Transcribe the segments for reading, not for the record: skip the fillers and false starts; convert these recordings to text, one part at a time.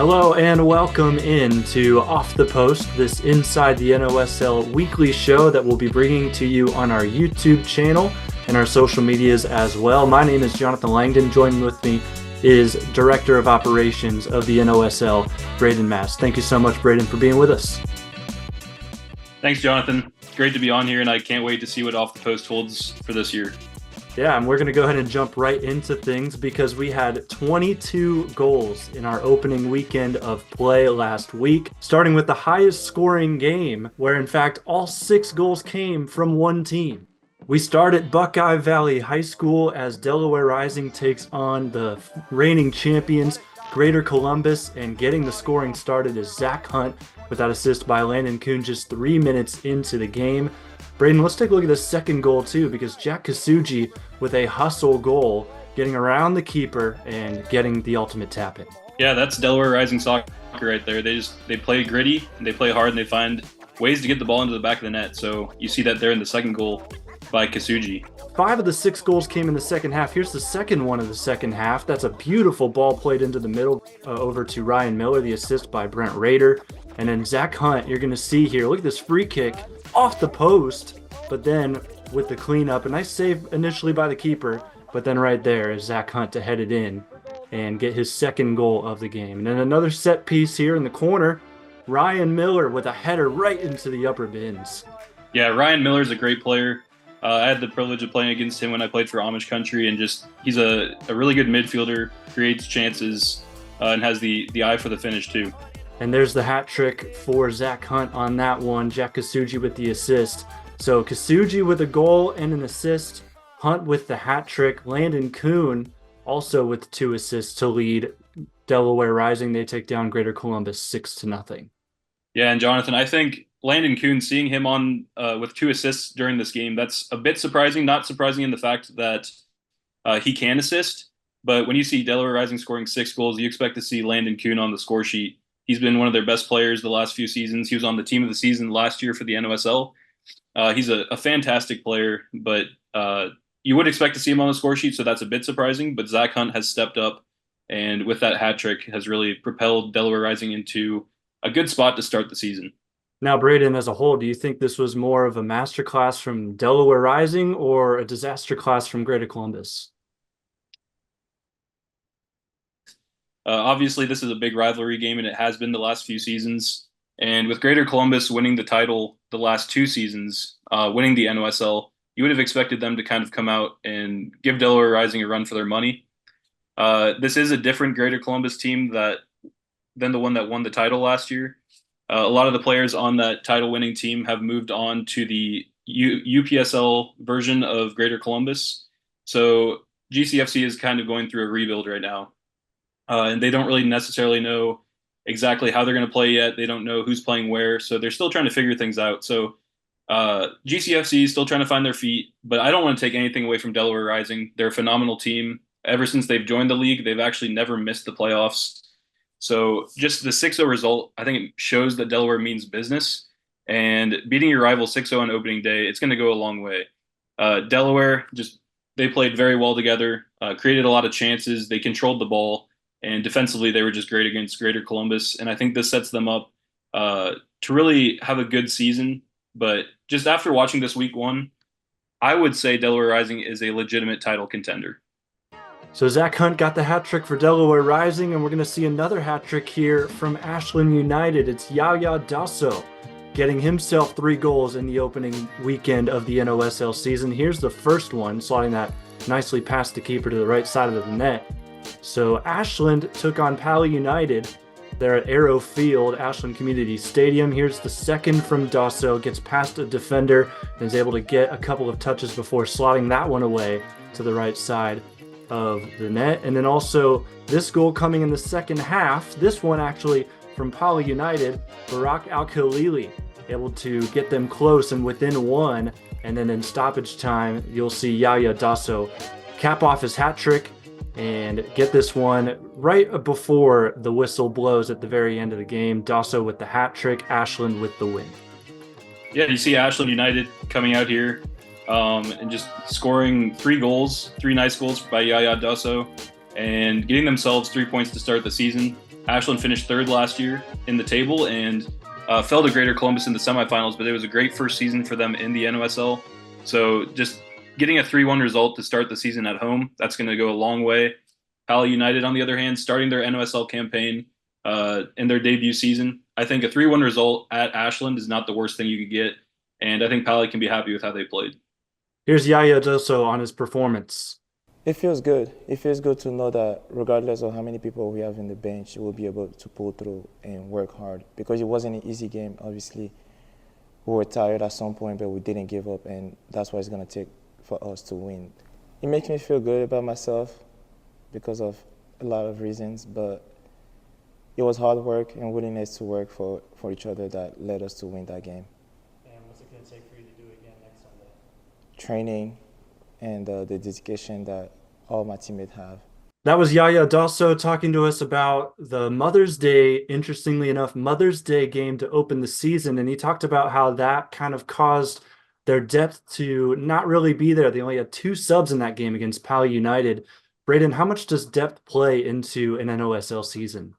Hello and welcome into Off the Post, this Inside the NOSL weekly show that we'll be bringing to you on our YouTube channel and our social medias as well. My name is Jonathon Langdon. Joining with me is Director of Operations of the NOSL, Braden Mast. Thank you so much, Braden, for being with us. Thanks, Jonathan. It's great to be on here, and I can't wait to see what Off the Post holds for this year. Yeah, and we're going to go ahead and jump right into things because we had 22 goals in our opening weekend of play last week, starting with the highest scoring game, where in fact all 6 goals came from one team. We start at Buckeye Valley High School as Delaware Rising takes on the reigning champions, Greater Columbus, and getting the scoring started is Zach Hunt with that assist by Langdon Kuhn just 3 minutes into the game. Braden, let's take a look at the second goal too, because Jack Kasuji with a hustle goal, getting around the keeper and getting the ultimate tap in. Yeah, that's Delaware Rising soccer right there. They play gritty, and they play hard, and they find ways to get the ball into the back of the net. So you see that there in the second goal by Kasuji. 5 of the 6 goals came in the second half. Here's the second one of the second half. That's a beautiful ball played into the middle over to Ryan Miller, the assist by Brent Rader. And then Zach Hunt, you're going to see here, look at this free kick off the post, but then with the cleanup, a nice save initially by the keeper, but then right there is Zach Hunt to head it in and get his second goal of the game. And then another set piece here in the corner, Ryan Miller with a header right into the upper bins. Yeah, Ryan Miller's a great player. I had the privilege of playing against him when I played for Amish Country, and he's a really good midfielder, creates chances, and has the eye for the finish too. And there's the hat trick for Zach Hunt on that one. Jack Kasuji with the assist. So Kasuji with a goal and an assist. Hunt with the hat trick. Langdon Kuhn also with 2 assists to lead Delaware Rising. They take down Greater Columbus 6-0. Yeah, and Jonathan, I think Langdon Kuhn, seeing him on with 2 assists during this game, that's a bit surprising. Not surprising in the fact that he can assist, but when you see Delaware Rising scoring 6 goals, you expect to see Langdon Kuhn on the score sheet. He's been one of their best players the last few seasons. He was on the team of the season last year for the NOSL. He's a fantastic player, but you would expect to see him on the score sheet, so that's a bit surprising. But Zach Hunt has stepped up, and with that hat trick has really propelled Delaware Rising into a good spot to start the season. Now, Braden, as a whole, do you think this was more of a masterclass from Delaware Rising or a disaster class from Greater Columbus? Obviously, this is a big rivalry game, and it has been the last few seasons. And with Greater Columbus winning the title the last 2 seasons, winning the NOSL, you would have expected them to kind of come out and give Delaware Rising a run for their money. This is a different Greater Columbus team than the one that won the title last year. A lot of the players on that title-winning team have moved on to the UPSL version of Greater Columbus. So GCFC is kind of going through a rebuild right now. And they don't really necessarily know exactly how they're going to play yet. They don't know who's playing where, so they're still trying to figure things out. So GCFC is still trying to find their feet, but I don't want to take anything away from Delaware Rising. They're a phenomenal team. Ever since they've joined the league, they've actually never missed the playoffs. So just the 6-0 result, I think it shows that Delaware means business. And beating your rival 6-0 on opening day, it's going to go a long way. Delaware, they played very well together, created a lot of chances. They controlled the ball. And defensively, they were just great against Greater Columbus. And I think this sets them up to really have a good season. But just after watching this week 1, I would say Delaware Rising is a legitimate title contender. So Zach Hunt got the hat trick for Delaware Rising, and we're going to see another hat trick here from Ashland United. It's Yaya Dasso getting himself 3 goals in the opening weekend of the NOSL season. Here's the first one, sliding that nicely past the keeper to the right side of the net. So Ashland took on Pali United. They're at Arrow Field, Ashland Community Stadium. Here's the second from Dasso, gets past a defender and is able to get a couple of touches before slotting that one away to the right side of the net. And then also this goal coming in the second half, this one actually from Pali United, Barak Al-Khalili able to get them close and within 1. And then in stoppage time, you'll see Yaya Dasso cap off his hat trick and get this one right before the whistle blows at the very end of the game. Dasso with the hat trick, Ashland with the win. Yeah, you see Ashland United coming out here and just scoring 3 goals, 3 nice goals by Yaya Dasso, and getting themselves 3 points to start the season. Ashland finished third last year in the table and fell to Greater Columbus in the semifinals, but it was a great first season for them in the NOSL. So just getting a 3-1 result to start the season at home, that's going to go a long way. Pali United, on the other hand, starting their NOSL campaign in their debut season, I think a 3-1 result at Ashland is not the worst thing you could get, and I think Pali can be happy with how they played. Here's Yaya Doso on his performance. It feels good. It feels good to know that regardless of how many people we have in the bench, we'll be able to pull through and work hard. Because it wasn't an easy game, obviously. We were tired at some point, but we didn't give up, and that's what it's going to take for us to win. It makes me feel good about myself because of a lot of reasons, but it was hard work and willingness to work for each other that led us to win that game. And what's it going to take for you to do it again next Sunday? Training and the dedication that all my teammates have. That was Yaya Dosso talking to us about the Mother's Day, interestingly enough, Mother's Day game to open the season. And he talked about how that kind of caused their depth to not really be there. They only had 2 subs in that game against Pali United. Braden, how much does depth play into an NOSL season?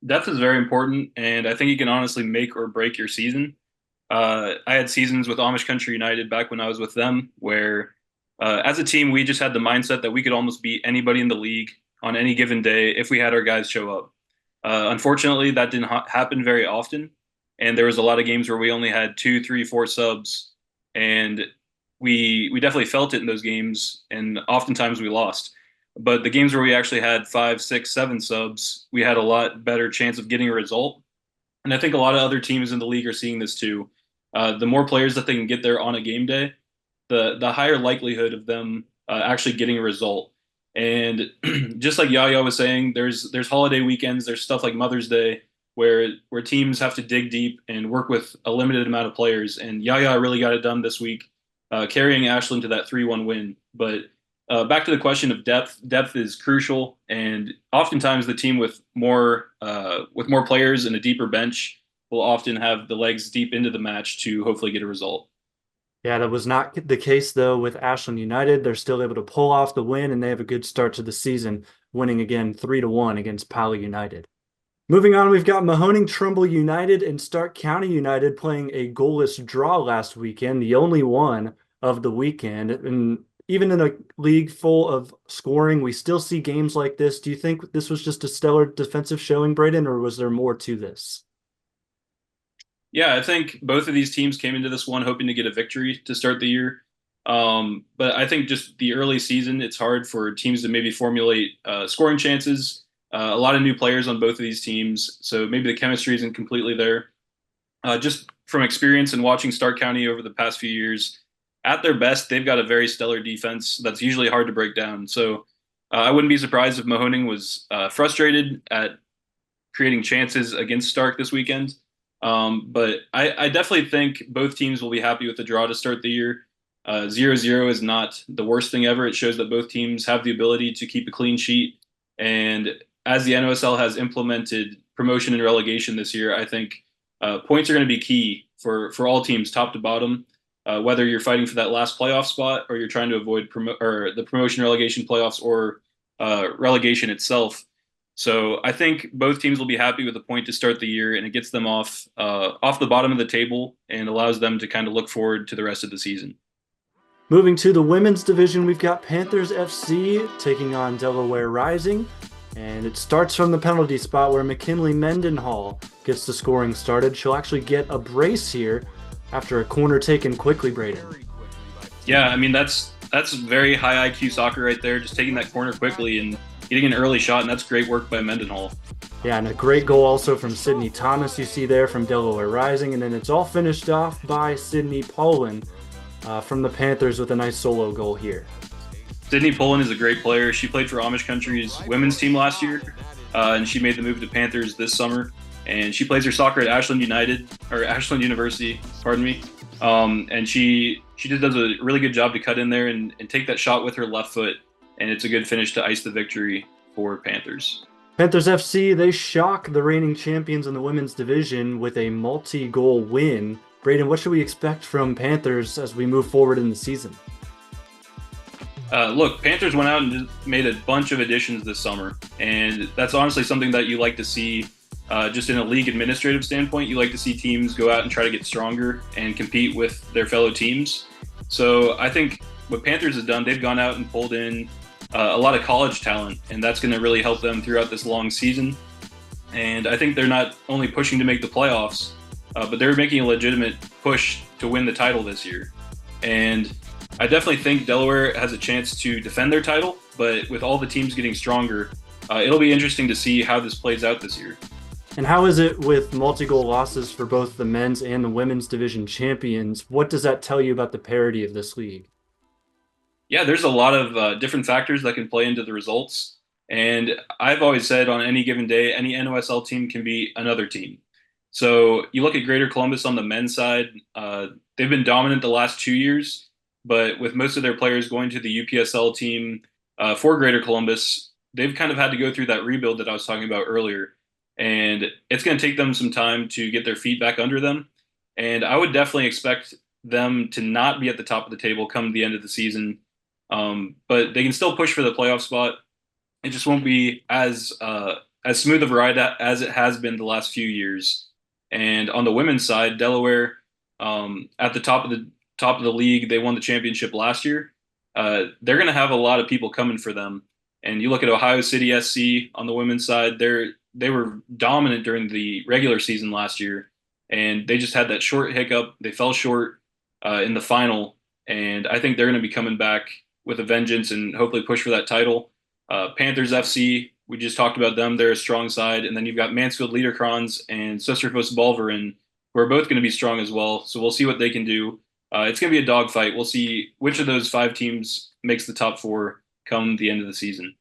Depth is very important, and I think you can honestly make or break your season. I had seasons with Amish Country United back when I was with them where as a team, we just had the mindset that we could almost beat anybody in the league on any given day if we had our guys show up. Unfortunately, that didn't happen very often, and there was a lot of games where we only had 2, 3, 4 subs, and we definitely felt it in those games, and oftentimes we lost. But the games where we actually had 5, 6, 7 subs, we had a lot better chance of getting a result. And I think a lot of other teams in the league are seeing this too. The more players that they can get there on a game day, the higher likelihood of them actually getting a result. And just like Yaya was saying, there's holiday weekends, there's stuff like Mother's Day where teams have to dig deep and work with a limited amount of players. And Yaya really got it done this week, carrying Ashland to that 3-1 win. But back to the question of depth. Depth is crucial, and oftentimes the team with more players and a deeper bench will often have the legs deep into the match to hopefully get a result. Yeah, that was not the case, though, with Ashland United. They're still able to pull off the win, and they have a good start to the season, winning again 3-1 against Pali United. Moving on, we've got Mahoning Trumble United and Stark County United playing a goalless draw last weekend, the only one of the weekend. And even in a league full of scoring, we still see games like this. Do you think this was just a stellar defensive showing, Braden, or was there more to this? Yeah, I think both of these teams came into this one hoping to get a victory to start the year. But I think just the early season, it's hard for teams to maybe formulate scoring chances. A lot of new players on both of these teams, so maybe the chemistry isn't completely there. Just from experience and watching Stark County over the past few years, at their best, they've got a very stellar defense that's usually hard to break down. So I wouldn't be surprised if Mahoning was frustrated at creating chances against Stark this weekend. But I definitely think both teams will be happy with the draw to start the year. 0-0 is not the worst thing ever. It shows that both teams have the ability to keep a clean sheet. And as the NOSL has implemented promotion and relegation this year, I think points are going to be key for all teams, top to bottom. Whether you're fighting for that last playoff spot or you're trying to avoid the promotion relegation playoffs or relegation itself. So I think both teams will be happy with a point to start the year, and it gets them off the bottom of the table and allows them to kind of look forward to the rest of the season. Moving to the women's division, we've got Panthers FC taking on Delaware Rising. And it starts from the penalty spot where McKinley Mendenhall gets the scoring started. She'll actually get a brace here after a corner taken quickly, Braden. Yeah, I mean, that's very high IQ soccer right there, just taking that corner quickly and getting an early shot, and that's great work by Mendenhall. Yeah, and a great goal also from Sydney Thomas you see there from Delaware Rising, and then it's all finished off by Sydney Poland from the Panthers with a nice solo goal here. Sydney Poland is a great player. She played for Amish Country's women's team last year, and she made the move to Panthers this summer. And she plays her soccer at Ashland University, pardon me. And she just does a really good job to cut in there and take that shot with her left foot. And it's a good finish to ice the victory for Panthers. Panthers FC, they shock the reigning champions in the women's division with a multi-goal win. Braden, what should we expect from Panthers as we move forward in the season? Look, Panthers went out and just made a bunch of additions this summer, and that's honestly something that you like to see. Just in a league administrative standpoint, you like to see teams go out and try to get stronger and compete with their fellow teams. So I think what Panthers has done, they've gone out and pulled in a lot of college talent, and that's going to really help them throughout this long season. And I think they're not only pushing to make the playoffs, but they're making a legitimate push to win the title this year. And I definitely think Delaware has a chance to defend their title, but with all the teams getting stronger, it'll be interesting to see how this plays out this year. And how is it with multi-goal losses for both the men's and the women's division champions? What does that tell you about the parity of this league? Yeah, there's a lot of different factors that can play into the results. And I've always said on any given day, any NOSL team can beat another team. So you look at Greater Columbus on the men's side, they've been dominant the last 2 years, but with most of their players going to the UPSL team for Greater Columbus, they've kind of had to go through that rebuild that I was talking about earlier. And it's going to take them some time to get their feet back under them. And I would definitely expect them to not be at the top of the table come the end of the season. But they can still push for the playoff spot. It just won't be as smooth of a ride as it has been the last few years. And on the women's side, Delaware at the top of the league, they won the championship last year. They're going to have a lot of people coming for them. And you look at Ohio City SC on the women's side, they were dominant during the regular season last year, and they just had that short hiccup. They fell short in the final, and I think they're going to be coming back with a vengeance and hopefully push for that title. Panthers FC, we just talked about them. They're a strong side. And then you've got Mansfield Liederkranz and Søsterfoss Balverin, who are both going to be strong as well. So we'll see what they can do. It's going to be a dogfight. We'll see which of those 5 teams makes the top 4 come the end of the season.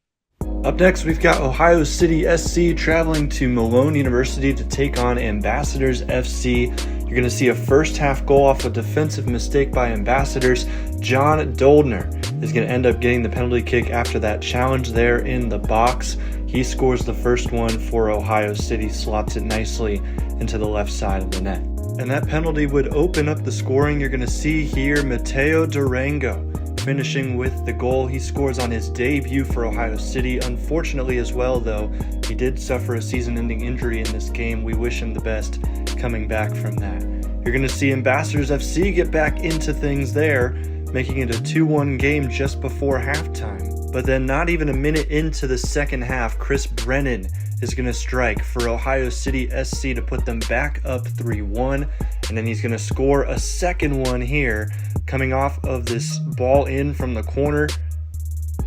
Up next, we've got Ohio City SC traveling to Malone University to take on Ambassadors FC. You're going to see a first half goal off a defensive mistake by Ambassadors. John Doldner is going to end up getting the penalty kick after that challenge there in the box. He scores the first one for Ohio City, slots it nicely into the left side of the net. And that penalty would open up the scoring. You're going to see here Mateo Durango finishing with the goal he scores on his debut for Ohio City. Unfortunately as well, though, he did suffer a season-ending injury in this game. We wish him the best coming back from that. You're going to see Ambassadors FC get back into things there, making it a 2-1 game just before halftime. But then not even a minute into the second half, Chris Brennan is going to strike for Ohio City SC to put them back up 3-1. And then he's going to score a second one here, coming off of this ball in from the corner,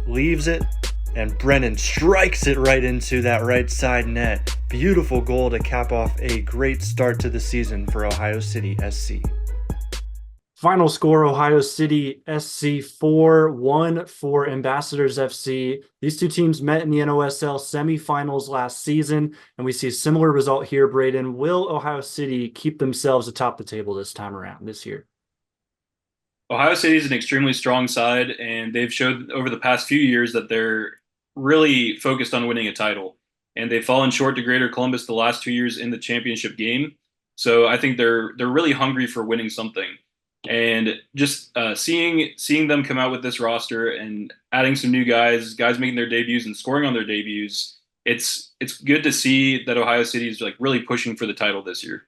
leaves it, and Brennan strikes it right into that right side net. Beautiful goal to cap off a great start to the season for Ohio City SC. Final score, Ohio City SC 4-1 for Ambassadors FC. These two teams met in the NOSL semifinals last season, and we see a similar result here, Braden. Will Ohio City keep themselves atop the table this time around, this year? Ohio City is an extremely strong side, and they've showed over the past few years that they're really focused on winning a title. And they've fallen short to Greater Columbus the last 2 years in the championship game. So I think they're really hungry for winning something. And just seeing them come out with this roster and adding some new guys making their debuts and scoring on their debuts, it's good to see that Ohio City is like really pushing for the title this year.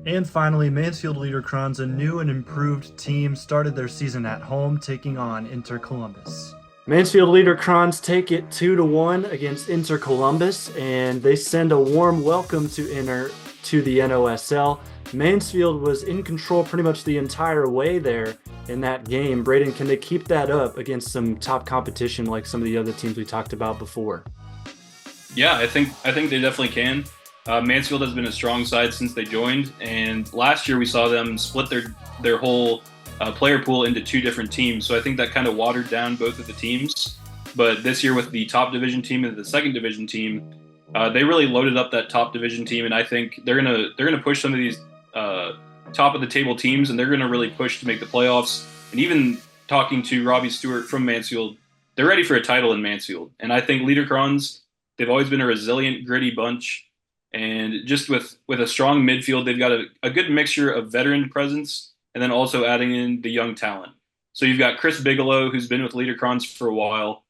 And finally, Mansfield Liederkranz, a new and improved team, started their season at home, taking on Inter Columbus. Mansfield Liederkranz take it 2-1 against Inter Columbus, and they send a warm welcome to Inter to the NOSL. Mansfield was in control pretty much the entire way there in that game. Braden, can they keep that up against some top competition like some of the other teams we talked about before? Yeah, I think they definitely can. Mansfield has been a strong side since they joined, and last year we saw them split their whole player pool into 2 different teams. So I think that kind of watered down both of the teams. But this year with the top division team and the second division team, they really loaded up that top division team, and I think they're gonna push some of these top of the table teams, and they're gonna really push to make the playoffs. And even talking to Robbie Stewart from Mansfield, they're ready for a title in Mansfield. And I think Liederkranz, they've always been a resilient, gritty bunch. And just with a strong midfield, they've got a good mixture of veteran presence and then also adding in the young talent. So you've got Chris Bigelow, who's been with Liederkranz for a while,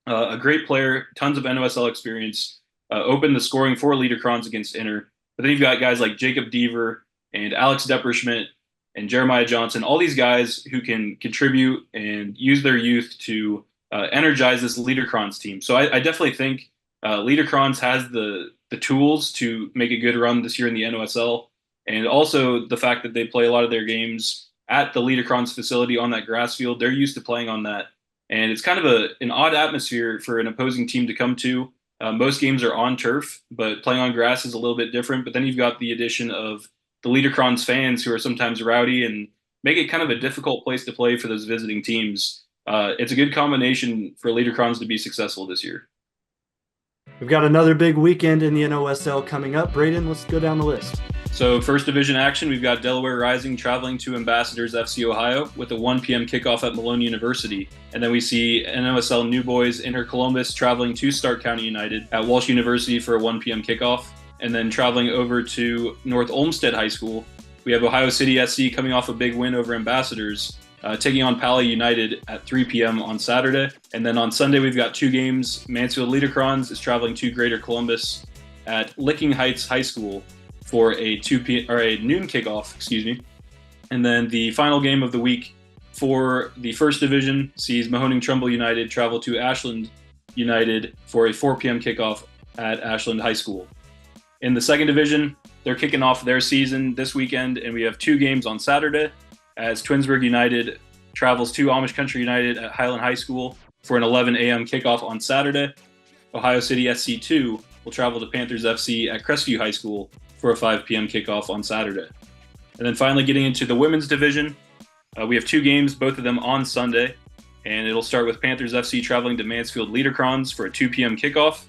a great player, tons of NOSL experience, opened the scoring for Liederkranz against Inter. But then you've got guys like Jacob Deaver and Alex Depperschmidt and Jeremiah Johnson, all these guys who can contribute and use their youth to energize this Liederkranz team. So I definitely think Liederkranz has the tools to make a good run this year in the NOSL. And also the fact that they play a lot of their games at the Liederkranz facility on that grass field. They're used to playing on that. And it's kind of an odd atmosphere for an opposing team to come to. Most games are on turf, but playing on grass is a little bit different. But then you've got the addition of the Liederkranz fans who are sometimes rowdy and make it kind of a difficult place to play for those visiting teams. It's a good combination for Liederkranz to be successful this year. We've got another big weekend in the NOSL coming up. Braden, let's go down the list. So first division action, we've got Delaware Rising traveling to Ambassadors FC Ohio with a 1 p.m. kickoff at Malone University. And then we see NOSL New Boys Inter Columbus traveling to Stark County United at Walsh University for a 1 p.m. kickoff. And then traveling over to North Olmsted High School, we have Ohio City SC coming off a big win over Ambassadors, taking on Pali United at 3 p.m. on Saturday. And then on Sunday, we've got two games. Mansfield Liederkranz is traveling to Greater Columbus at Licking Heights High School for a noon kickoff, And then the final game of the week for the first division sees Mahoning Trumble United travel to Ashland United for a 4 p.m. kickoff at Ashland High School. In the second division, they're kicking off their season this weekend, and we have two games on Saturday as Twinsburg United travels to Amish Country United at Highland High School for an 11 a.m. kickoff on Saturday. Ohio City SC2 will travel to Panthers FC at Crestview High School for a 5 p.m. kickoff on Saturday. And then finally getting into the women's division, we have two games, both of them on Sunday, and it'll start with Panthers FC traveling to Mansfield Liederkranz for a 2 p.m. kickoff.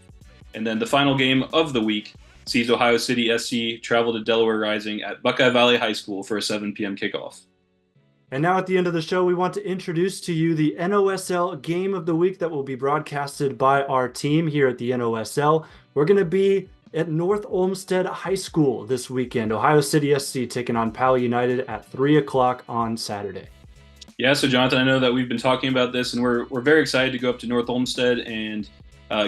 And then the final game of the week sees Ohio City SC travel to Delaware Rising at Buckeye Valley High School for a 7 p.m. kickoff. And now at the end of the show, we want to introduce to you the NOSL Game of the Week that will be broadcasted by our team here at the NOSL. We're going to be at North Olmsted High School this weekend. Ohio City SC taking on Pali United at 3 o'clock on Saturday. Yeah, so Jonathon, I know that we've been talking about this, and we're very excited to go up to North Olmsted and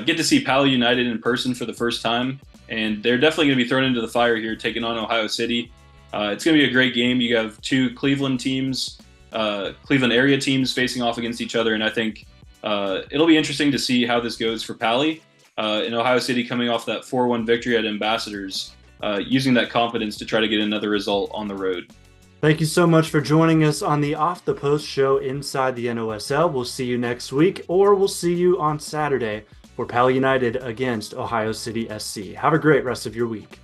get to see Pali United in person for the first time. And they're definitely going to be thrown into the fire here, taking on Ohio City. It's going to be a great game. You have two Cleveland teams, Cleveland area teams facing off against each other, and I think it'll be interesting to see how this goes for Pali. In Ohio City coming off that 4-1 victory at Ambassadors, using that confidence to try to get another result on the road. Thank you so much for joining us on the Off the Post show inside the NOSL. We'll see you next week, or we'll see you on Saturday for Pali United against Ohio City SC. Have a great rest of your week.